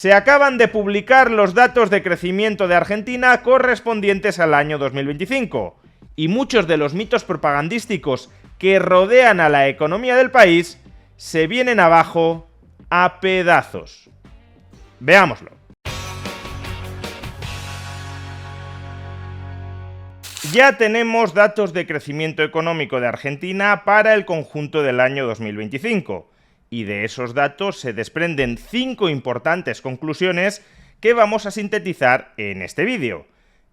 Se acaban de publicar los datos de crecimiento de Argentina correspondientes al año 2025, y muchos de los mitos propagandísticos que rodean a la economía del país se vienen abajo a pedazos. Veámoslo. Ya tenemos datos de crecimiento económico de Argentina para el conjunto del año 2025, y de esos datos se desprenden 5 importantes conclusiones que vamos a sintetizar en este vídeo.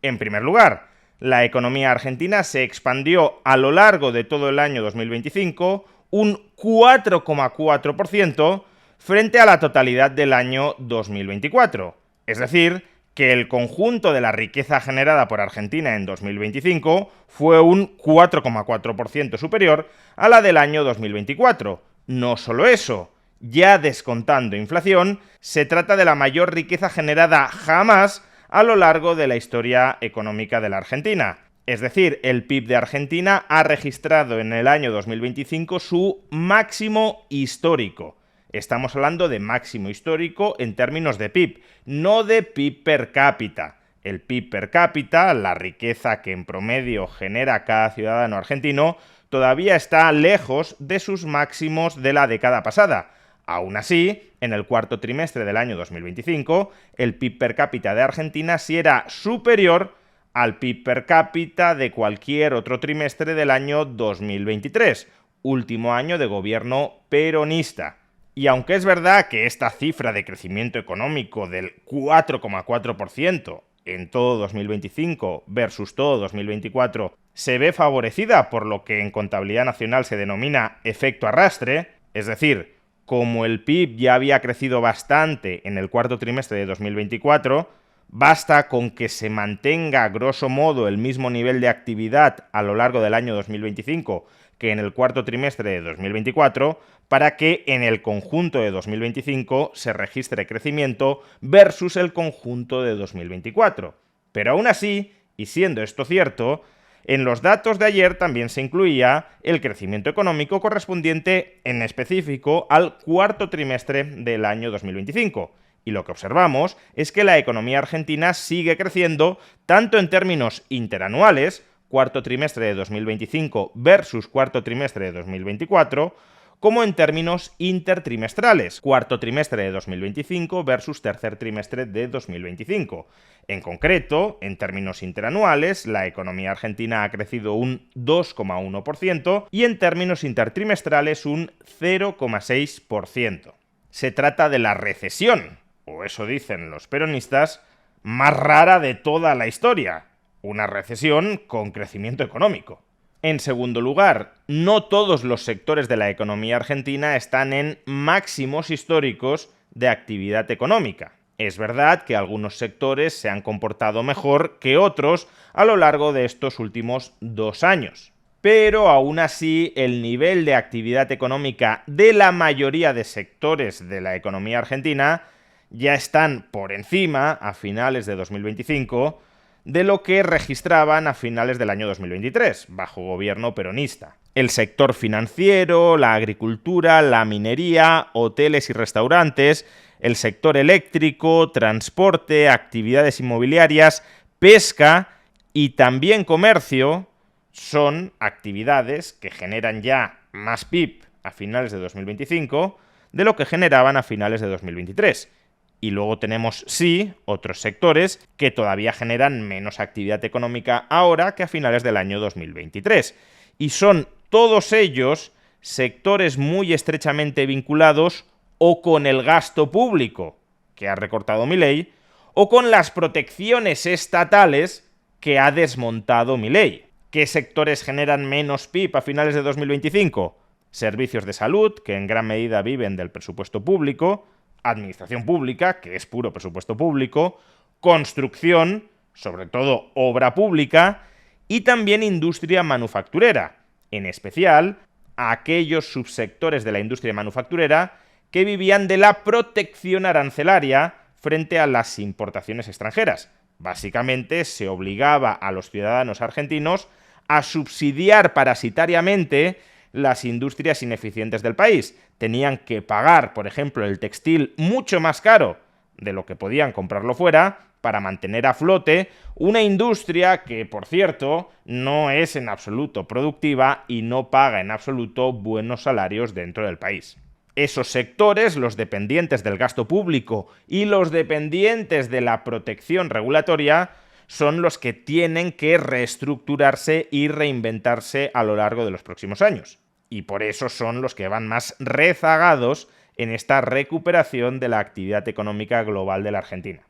En primer lugar, la economía argentina se expandió a lo largo de todo el año 2025 un 4,4% frente a la totalidad del año 2024, es decir, que el conjunto de la riqueza generada por Argentina en 2025 fue un 4,4% superior a la del año 2024. No solo eso, ya descontando inflación, se trata de la mayor riqueza generada jamás a lo largo de la historia económica de la Argentina. Es decir, el PIB de Argentina ha registrado en el año 2025 su máximo histórico. Estamos hablando de máximo histórico en términos de PIB, no de PIB per cápita. El PIB per cápita, la riqueza que en promedio genera cada ciudadano argentino, todavía está lejos de sus máximos de la década pasada. Aún así, en el cuarto trimestre del año 2025, el PIB per cápita de Argentina sí era superior al PIB per cápita de cualquier otro trimestre del año 2023, último año de gobierno peronista. Y aunque es verdad que esta cifra de crecimiento económico del 4,4% en todo 2025 versus todo 2024 se ve favorecida por lo que en contabilidad nacional se denomina efecto arrastre, es decir, como el PIB ya había crecido bastante en el cuarto trimestre de 2024, basta con que se mantenga grosso modo el mismo nivel de actividad a lo largo del año 2025 que en el cuarto trimestre de 2024 para que en el conjunto de 2025 se registre crecimiento versus el conjunto de 2024. Pero aún así, y siendo esto cierto, en los datos de ayer también se incluía el crecimiento económico correspondiente en específico al cuarto trimestre del año 2025. Y lo que observamos es que la economía argentina sigue creciendo tanto en términos interanuales, cuarto trimestre de 2025 versus cuarto trimestre de 2024, como en términos intertrimestrales, cuarto trimestre de 2025 versus tercer trimestre de 2025. En concreto, en términos interanuales, la economía argentina ha crecido un 2,1% y en términos intertrimestrales un 0,6%. Se trata de la recesión, o eso dicen los peronistas, más rara de toda la historia. Una recesión con crecimiento económico. En segundo lugar, no todos los sectores de la economía argentina están en máximos históricos de actividad económica. Es verdad que algunos sectores se han comportado mejor que otros a lo largo de estos últimos 2 años. Pero aún así, el nivel de actividad económica de la mayoría de sectores de la economía argentina ya están por encima, a finales de 2025, de lo que registraban a finales del año 2023, bajo gobierno peronista. El sector financiero, la agricultura, la minería, hoteles y restaurantes, el sector eléctrico, transporte, actividades inmobiliarias, pesca y también comercio son actividades que generan ya más PIB a finales de 2025 de lo que generaban a finales de 2023. Y luego tenemos, sí, otros sectores que todavía generan menos actividad económica ahora que a finales del año 2023. Y son todos ellos sectores muy estrechamente vinculados o con el gasto público, que ha recortado Milei, o con las protecciones estatales que ha desmontado Milei. ¿Qué sectores generan menos PIB a finales de 2025? Servicios de salud, que en gran medida viven del presupuesto público, administración pública, que es puro presupuesto público, construcción, sobre todo obra pública, y también industria manufacturera, en especial a aquellos subsectores de la industria manufacturera que vivían de la protección arancelaria frente a las importaciones extranjeras. Básicamente se obligaba a los ciudadanos argentinos a subsidiar parasitariamente las industrias ineficientes del país. Tenían que pagar, por ejemplo, el textil mucho más caro de lo que podían comprarlo fuera para mantener a flote una industria que, por cierto, no es en absoluto productiva y no paga en absoluto buenos salarios dentro del país. Esos sectores, los dependientes del gasto público y los dependientes de la protección regulatoria, son los que tienen que reestructurarse y reinventarse a lo largo de los próximos años. Y por eso son los que van más rezagados en esta recuperación de la actividad económica global de la Argentina.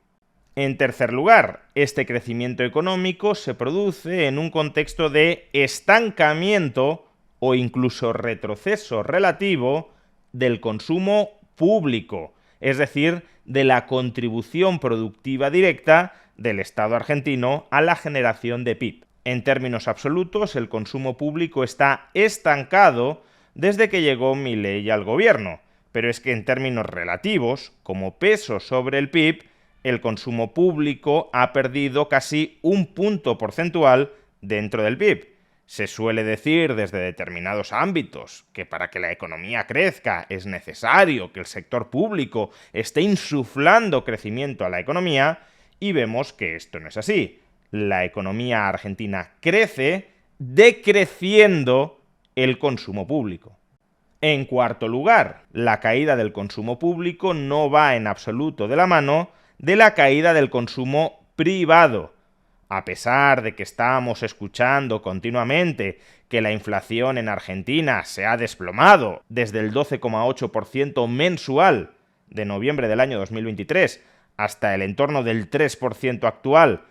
En tercer lugar, este crecimiento económico se produce en un contexto de estancamiento o incluso retroceso relativo del consumo público, es decir, de la contribución productiva directa del Estado argentino a la generación de PIB. En términos absolutos, el consumo público está estancado desde que llegó Milei al gobierno, pero es que en términos relativos, como peso sobre el PIB, el consumo público ha perdido casi un punto porcentual dentro del PIB. Se suele decir desde determinados ámbitos que para que la economía crezca es necesario que el sector público esté insuflando crecimiento a la economía, y vemos que esto no es así. La economía argentina crece decreciendo el consumo público. En cuarto lugar, la caída del consumo público no va en absoluto de la mano de la caída del consumo privado. A pesar de que estamos escuchando continuamente que la inflación en Argentina se ha desplomado desde el 12,8% mensual de noviembre del año 2023 hasta el entorno del 3% actual,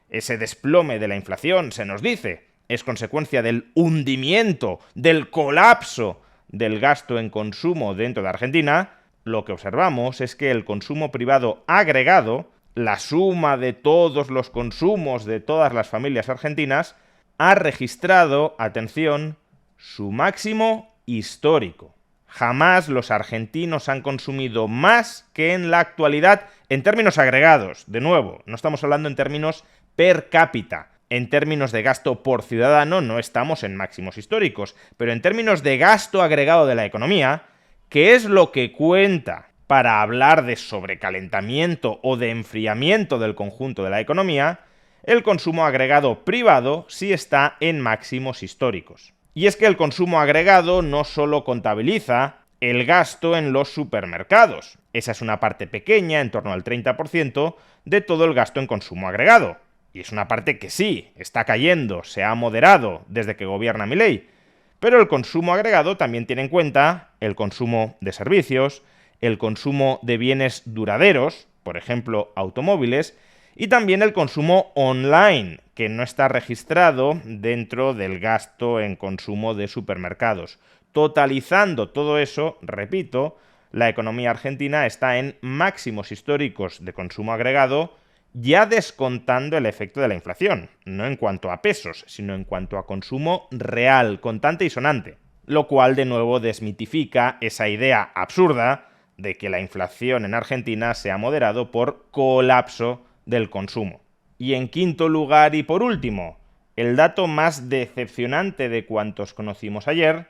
ese desplome de la inflación, se nos dice, es consecuencia del hundimiento, del colapso del gasto en consumo dentro de Argentina. Lo que observamos es que el consumo privado agregado, la suma de todos los consumos de todas las familias argentinas, ha registrado, atención, su máximo histórico. Jamás los argentinos han consumido más que en la actualidad en términos agregados. De nuevo, no estamos hablando en términos per cápita. En términos de gasto por ciudadano no estamos en máximos históricos, pero en términos de gasto agregado de la economía, que es lo que cuenta para hablar de sobrecalentamiento o de enfriamiento del conjunto de la economía, el consumo agregado privado sí está en máximos históricos. Y es que el consumo agregado no solo contabiliza el gasto en los supermercados. Esa es una parte pequeña, en torno al 30%, de todo el gasto en consumo agregado. Y es una parte que sí, está cayendo, se ha moderado desde que gobierna Milei. Pero el consumo agregado también tiene en cuenta el consumo de servicios, el consumo de bienes duraderos, por ejemplo, automóviles, y también el consumo online, que no está registrado dentro del gasto en consumo de supermercados. Totalizando todo eso, repito, la economía argentina está en máximos históricos de consumo agregado, ya descontando el efecto de la inflación, no en cuanto a pesos, sino en cuanto a consumo real, contante y sonante, lo cual de nuevo desmitifica esa idea absurda de que la inflación en Argentina se ha moderado por colapso del consumo. Y en quinto lugar y por último, el dato más decepcionante de cuantos conocimos ayer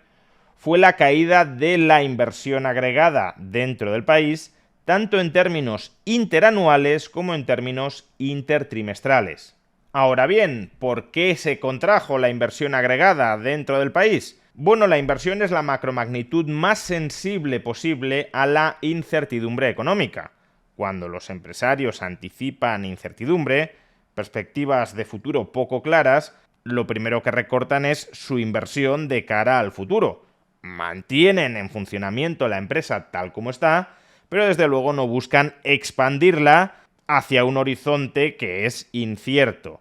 fue la caída de la inversión agregada dentro del país, tanto en términos interanuales como en términos intertrimestrales. Ahora bien, ¿por qué se contrajo la inversión agregada dentro del país? Bueno, la inversión es la macromagnitud más sensible posible a la incertidumbre económica. Cuando los empresarios anticipan incertidumbre, perspectivas de futuro poco claras, lo primero que recortan es su inversión de cara al futuro. Mantienen en funcionamiento la empresa tal como está, pero desde luego no buscan expandirla hacia un horizonte que es incierto.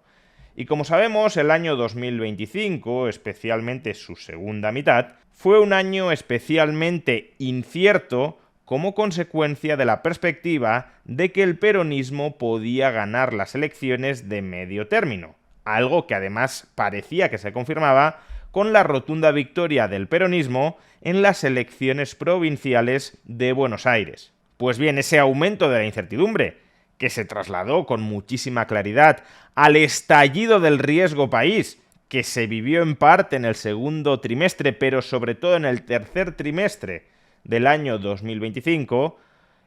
Y como sabemos, el año 2025, especialmente su segunda mitad, fue un año especialmente incierto como consecuencia de la perspectiva de que el peronismo podía ganar las elecciones de medio término, algo que además parecía que se confirmaba con la rotunda victoria del peronismo en las elecciones provinciales de Buenos Aires. Pues bien, ese aumento de la incertidumbre, que se trasladó con muchísima claridad al estallido del riesgo país, que se vivió en parte en el segundo trimestre, pero sobre todo en el tercer trimestre del año 2025,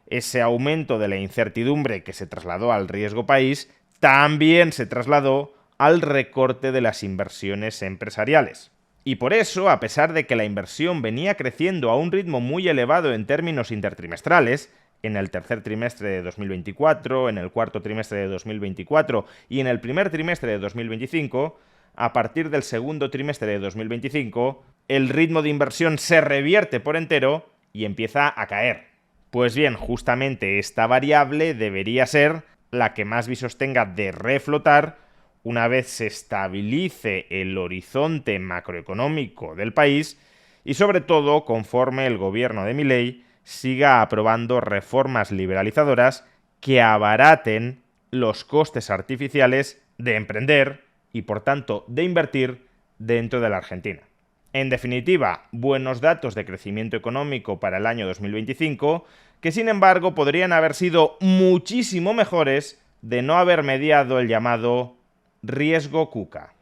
ese aumento de la incertidumbre que se trasladó al riesgo país también se trasladó al recorte de las inversiones empresariales. Y por eso, a pesar de que la inversión venía creciendo a un ritmo muy elevado en términos intertrimestrales, en el tercer trimestre de 2024, en el cuarto trimestre de 2024 y en el primer trimestre de 2025, a partir del segundo trimestre de 2025, el ritmo de inversión se revierte por entero y empieza a caer. Pues bien, justamente esta variable debería ser la que más visos tenga de reflotar una vez se estabilice el horizonte macroeconómico del país y sobre todo conforme el gobierno de Milei siga aprobando reformas liberalizadoras que abaraten los costes artificiales de emprender y por tanto de invertir dentro de la Argentina. En definitiva, buenos datos de crecimiento económico para el año 2025, que sin embargo podrían haber sido muchísimo mejores de no haber mediado el llamado riesgo Kuka.